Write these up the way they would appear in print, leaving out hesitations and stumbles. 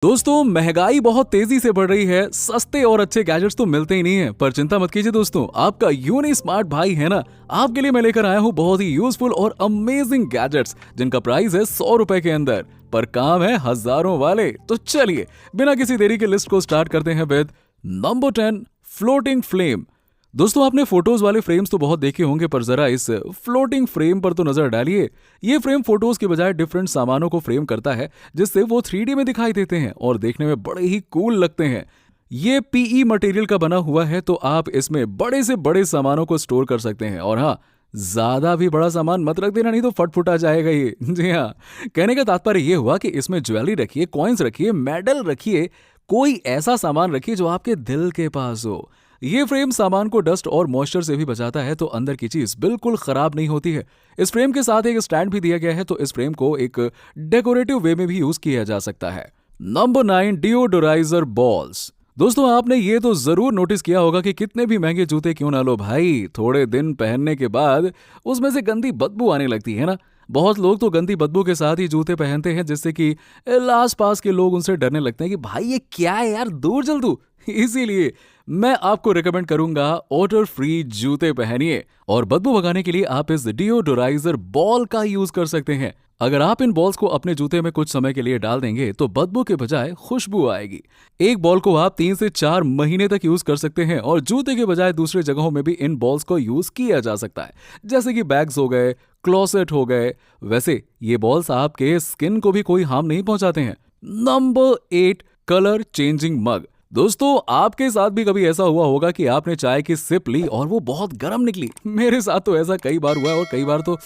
दोस्तों महंगाई बहुत तेजी से बढ़ रही है। सस्ते और अच्छे गैजेट्स तो मिलते ही नहीं है, पर चिंता मत कीजिए दोस्तों, आपका यूनी स्मार्ट भाई है ना। आपके लिए मैं लेकर आया हूँ बहुत ही यूजफुल और अमेजिंग गैजेट्स जिनका प्राइस है 100 रुपए के अंदर, पर काम है हजारों वाले। तो चलिए बिना किसी देरी के लिस्ट को स्टार्ट करते हैं विद नंबर 10 फ्लोटिंग फ्लेम। दोस्तों आपने फोटोज वाले फ्रेम्स तो बहुत देखे होंगे, पर जरा इस फ्लोटिंग फ्रेम पर तो नजर डालिए। ये फ्रेम फोटोज के बजाय डिफरेंट सामानों को फ्रेम करता है, जिससे वो 3D में दिखाई देते हैं और देखने में बड़े ही कूल लगते हैं। ये पीई मटेरियल का बना हुआ है, तो आप इसमें बड़े से बड़े सामानों को स्टोर कर सकते हैं। और हाँ, ज्यादा भी बड़ा सामान मत रख देना, नहीं तो फट फुटा जाएगा ये। जी हाँ, कहने का तात्पर्य ये हुआ कि इसमें ज्वेलरी रखिए, कॉइन्स रखिए, मेडल रखिए, कोई ऐसा सामान रखिए जो आपके दिल के पास हो। ये फ्रेम सामान को डस्ट और मॉइस्चर से भी बचाता है, तो अंदर की चीज बिल्कुल खराब नहीं होती है। इस फ्रेम के साथ एक स्टैंड भी दिया गया है, तो इस फ्रेम को एक डेकोरेटिव वे में भी यूज किया जा सकता है। Number 9 deodoriser balls. दोस्तों आपने ये तो जरूर नोटिस किया होगा कि कितने भी महंगे जूते क्यों ना लो भाई, थोड़े दिन पहनने के बाद उसमें से गंदी बदबू आने लगती है ना। बहुत लोग तो गंदी बदबू के साथ ही जूते पहनते हैं, जिससे कि आस पास के लोग उनसे डरने लगते हैं कि भाई ये क्या है यार, दूर चल तू। इसीलिए मैं आपको रिकमेंड करूंगा ऑडर फ्री जूते पहनिए, और बदबू भगाने के लिए आप इस डिओडोराइजर बॉल का यूज कर सकते हैं। अगर आप इन बॉल्स को अपने जूते में कुछ समय के लिए डाल देंगे तो बदबू के बजाय खुशबू आएगी। एक बॉल को आप 3 से 4 महीने तक यूज कर सकते हैं, और जूते के बजाय दूसरे जगहों में भी इन बॉल्स को यूज किया जा सकता है, जैसे कि बैग्स हो गए, क्लोसेट हो गए। वैसे ये बॉल्स आपके स्किन को भी कोई हार्म नहीं पहुंचाते हैं। नंबर 8 कलर चेंजिंग मग। दोस्तों आपके साथ भी कभी ऐसा हुआ होगा कि आपने चाय की सिप ली और वो बहुत गर्म निकली। मेरे साथ तो ऐसा कई बार हुआ है, और कई बार तो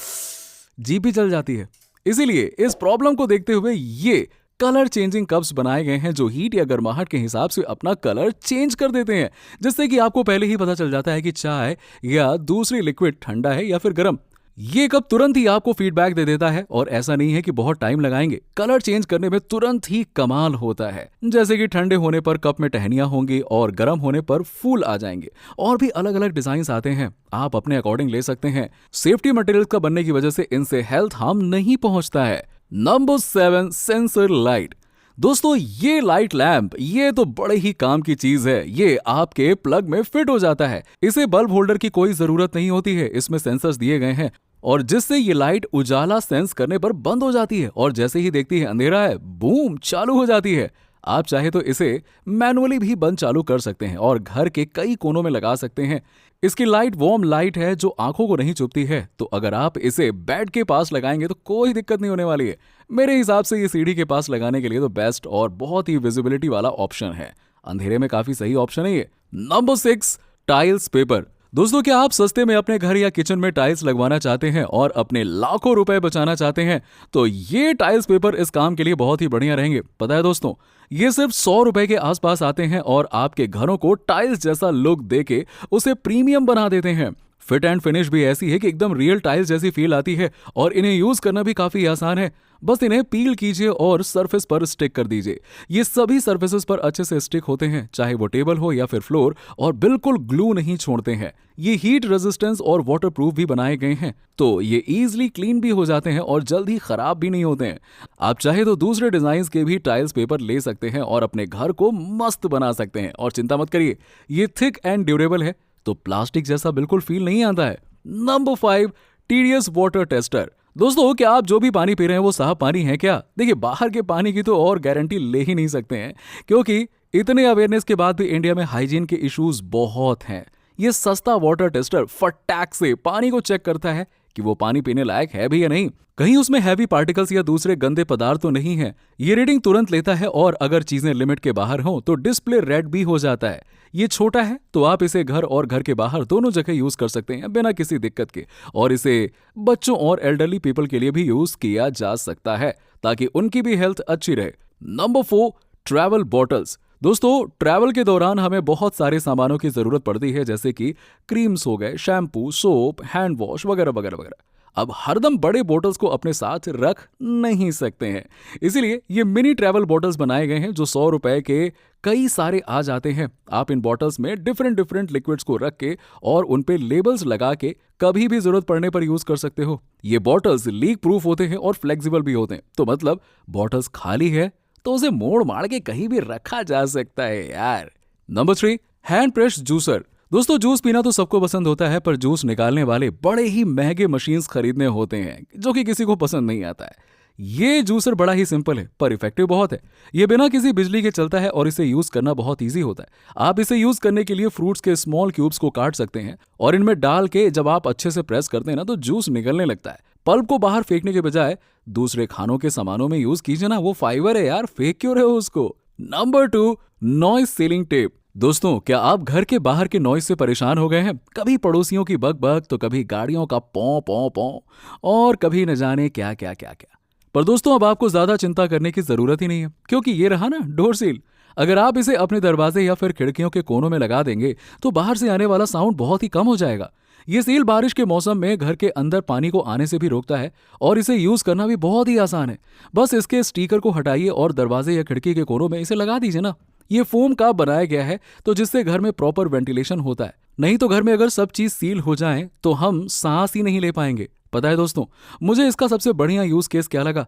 जीभ भी चल जाती है। इसीलिए इस प्रॉब्लम को देखते हुए ये कलर चेंजिंग कप्स बनाए गए हैं, जो हीट या गर्माहट के हिसाब से अपना कलर चेंज कर देते हैं, जिससे कि आपको पहले ही पता चल जाता है कि चाय या दूसरी लिक्विड ठंडा है या फिर गर्म। ये कप तुरंत ही आपको फीडबैक दे देता है, और ऐसा नहीं है कि बहुत टाइम लगाएंगे। कलर चेंज करने में तुरंत ही कमाल होता है, जैसे कि ठंडे होने पर कप में टहनियां होंगी और गर्म होने पर फूल आ जाएंगे। और भी अलग अलग डिजाइन आते हैं, आप अपने अकॉर्डिंग ले सकते हैं। सेफ्टी मटेरियल का बनने की वजह से इनसे हेल्थ हार्म नहीं पहुंचता है। Number 7 sensor light. दोस्तों ये लाइट लैंप ये तो बड़े ही काम की चीज है। ये आपके प्लग में फिट हो जाता है, इसे बल्ब होल्डर की कोई जरूरत नहीं होती है। इसमें सेंसर्स दिए गए हैं, और जिससे ये लाइट उजाला सेंस करने पर बंद हो जाती है, और जैसे ही देखती है अंधेरा है, बूम चालू हो जाती है। आप चाहे तो इसे मैनुअली भी बंद चालू कर सकते हैं और घर के कई कोनों में लगा सकते हैं। इसकी लाइट वार्म लाइट है, जो आंखों को नहीं चुभती है, तो अगर आप इसे बेड के पास लगाएंगे तो कोई दिक्कत नहीं होने वाली है। मेरे हिसाब से ये सीढ़ी के पास लगाने के लिए तो बेस्ट और बहुत ही विजिबिलिटी वाला ऑप्शन है। अंधेरे में काफी सही ऑप्शन है ये। Number 6 tiles paper. दोस्तों क्या आप सस्ते में अपने घर या किचन में टाइल्स लगवाना चाहते हैं और अपने लाखों रुपए बचाना चाहते हैं, तो ये टाइल्स पेपर इस काम के लिए बहुत ही बढ़िया रहेंगे। पता है दोस्तों, ये सिर्फ 100 रुपए के आसपास आते हैं, और आपके घरों को टाइल्स जैसा लुक देके उसे प्रीमियम बना देते हैं। फिट एंड फिनिश भी ऐसी है कि एकदम रियल टाइल्स जैसी फील आती है, और इन्हें यूज करना भी काफी आसान है। बस इन्हें पील कीजिए और सरफेस पर स्टिक कर दीजिए। ये सभी सरफेसेस पर अच्छे से स्टिक होते हैं, चाहे वो टेबल हो या फिर फ्लोर, और बिल्कुल ग्लू नहीं छोड़ते हैं। ये हीट रेजिस्टेंस और वाटरप्रूफ भी बनाए गए हैं, तो ये इजीली क्लीन भी हो जाते हैं और जल्दी खराब भी नहीं होते हैं। आप चाहे तो दूसरे डिजाइन के भी टाइल्स पेपर ले सकते हैं और अपने घर को मस्त बना सकते हैं। और चिंता मत करिए, ये थिक एंड ड्यूरेबल है, तो प्लास्टिक जैसा बिल्कुल फील नहीं आता है। Number 5 TDS water tester. दोस्तों क्या आप जो भी पानी पी रहे हैं वो साफ पानी है क्या? देखिए बाहर के पानी की तो और गारंटी ले ही नहीं सकते हैं, क्योंकि इतने अवेयरनेस के बाद भी इंडिया में हाइजीन के इश्यूज बहुत हैं। ये सस्ता वाटर टेस्टर फटाक से पानी को चेक करता है कि वो पानी पीने लायक है भी या नहीं, कहीं उसमें हैवी पार्टिकल्स या दूसरे गंदे पदार्थ तो नहीं है। ये रीडिंग तुरंत लेता है, और अगर चीजें लिमिट के बाहर हों तो डिस्प्ले रेड भी हो जाता है। ये छोटा है, तो आप इसे घर और घर के बाहर दोनों जगह यूज कर सकते हैं बिना किसी दिक्कत के, और इसे बच्चों और एल्डरली पीपल के लिए भी यूज किया जा सकता है, ताकि उनकी भी हेल्थ अच्छी रहे। Number 4 travel bottles. दोस्तों ट्रैवल के दौरान हमें बहुत सारे सामानों की जरूरत पड़ती है, जैसे कि क्रीम्स हो गए, शैम्पू, सोप, हैंड वॉश वगैरह वगैरह वगैरह। अब हरदम बड़े बोतल्स को अपने साथ रख नहीं सकते हैं, इसीलिए ये मिनी ट्रैवल बॉटल्स बनाए गए हैं, जो 100 रुपए के कई सारे आ जाते हैं। आप इन बॉटल्स में डिफरेंट डिफरेंट लिक्विड्स को रख के और उन पे लेबल्स लगा के कभी भी जरूरत पड़ने पर यूज कर सकते हो। ये बॉटल्स लीक प्रूफ होते हैं और फ्लेक्सिबल भी होते हैं, तो मतलब बॉटल्स खाली है तो उसे मोड़ मार के कहीं भी रखा जा सकता है यार। Number 3, hand press juicer. दोस्तों जूस पीना तो सबको पसंद होता है, पर जूस निकालने वाले बड़े ही महंगे मशीन्स खरीदने होते हैं जो कि किसी को पसंद नहीं आता है। ये जूसर बड़ा ही सिंपल है पर इफेक्टिव बहुत है। ये बिना किसी बिजली के चलता है और इसे यूज करना बहुत इजी होता है। आप इसे यूज करने के लिए फ्रूट्स के स्मॉल क्यूब्स को काट सकते हैं और इनमें डाल के जब आप अच्छे से प्रेस करते हैं ना तो जूस निकलने लगता है। पल्प को बाहर फेंकने के बजाय दूसरे खानों के सामानों में यूज कीजिए ना, वो फाइबर है यार, फेंक क्यों रहे हो उसको। Number 2, noise ceiling tape. दोस्तों क्या आप घर के बाहर के नॉइज से परेशान हो गए हैं? कभी पड़ोसियों की बक बक, तो कभी गाड़ियों का पौ पौ पौ, और कभी न जाने क्या क्या क्या क्या। पर दोस्तों अब आपको ज्यादा चिंता करने की जरूरत ही नहीं है, क्योंकि ये रहा ना डोर सील। अगर आप इसे अपने दरवाजे या फिर खिड़कियों के कोनों में लगा देंगे तो बाहर से आने वाला साउंड बहुत ही कम हो जाएगा। ये सील बारिश के मौसम में घर के अंदर पानी को आने से भी रोकता है और इसे यूज करना भी बहुत ही आसान है। बस इसके स्टिकर को हटाइए और दरवाजे या खिड़की के कोनों में इसे लगा दीजिए ना। ये फोम का बनाया गया है तो जिससे घर में प्रॉपर वेंटिलेशन होता है। नहीं तो घर में अगर सब चीज सील हो जाए तो हम सांस ही नहीं ले पाएंगे। पता है दोस्तों मुझे इसका सबसे बढ़िया यूज केस क्या लगा?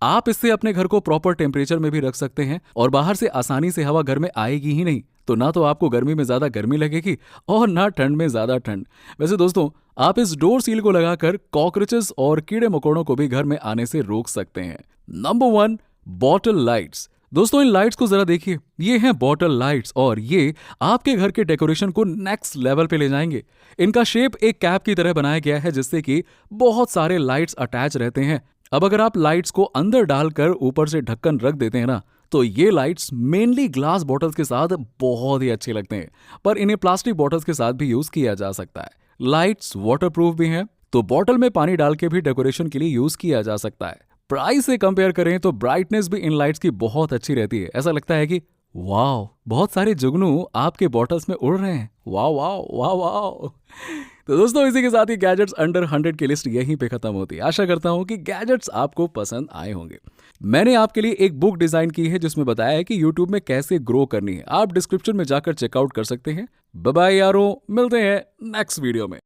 आप इससे अपने घर को प्रॉपर टेम्परेचर में भी रख सकते हैं और बाहर से आसानी से हवा घर में आएगी ही नहीं। तो ना तो आपको गर्मी में ज्यादा गर्मी लगेगी और ना ठंड में ज्यादा ठंड। वैसे दोस्तों आप इस डोर सील को लगाकर कॉकरोचेस और कीड़े मकोड़ों को भी घर में आने से रोक सकते हैं। Number 1, bottle lights. दोस्तों इन लाइट्स को जरा देखिए, ये हैं बॉटल लाइट्स और ये आपके घर के डेकोरेशन को नेक्स्ट लेवल पे ले जाएंगे। इनका शेप एक कैप की तरह बनाया गया है जिससे कि बहुत सारे लाइट्स अटैच रहते हैं। अब अगर आप लाइट्स को अंदर डालकर ऊपर से ढक्कन रख देते हैं ना तो ये लाइट्स मेनली ग्लास बॉटल्स के साथ बहुत ही अच्छे लगते हैं, पर इन्हें प्लास्टिक बॉटल्स के साथ भी यूज किया जा सकता है। लाइट्स वाटरप्रूफ भी हैं तो बॉटल में पानी डाल के भी डेकोरेशन के लिए यूज किया जा सकता है। प्राइस से कंपेयर करें तो ब्राइटनेस भी इन लाइट्स की बहुत अच्छी रहती है। ऐसा लगता है कि वाह बहुत सारे जुगनू आपके बॉटल्स में उड़ रहे हैं। वाह वाह वाह वाह। तो दोस्तों इसी के साथ ही गैजेट्स अंडर 100 की लिस्ट यहीं पे खत्म होती है। आशा करता हूं कि गैजेट्स आपको पसंद आए होंगे। मैंने आपके लिए एक बुक डिजाइन की है जिसमें बताया है कि YouTube में कैसे ग्रो करनी है। आप डिस्क्रिप्शन में जाकर चेकआउट कर सकते हैं। बाय बाय यारों, मिलते हैं नेक्स्ट वीडियो में।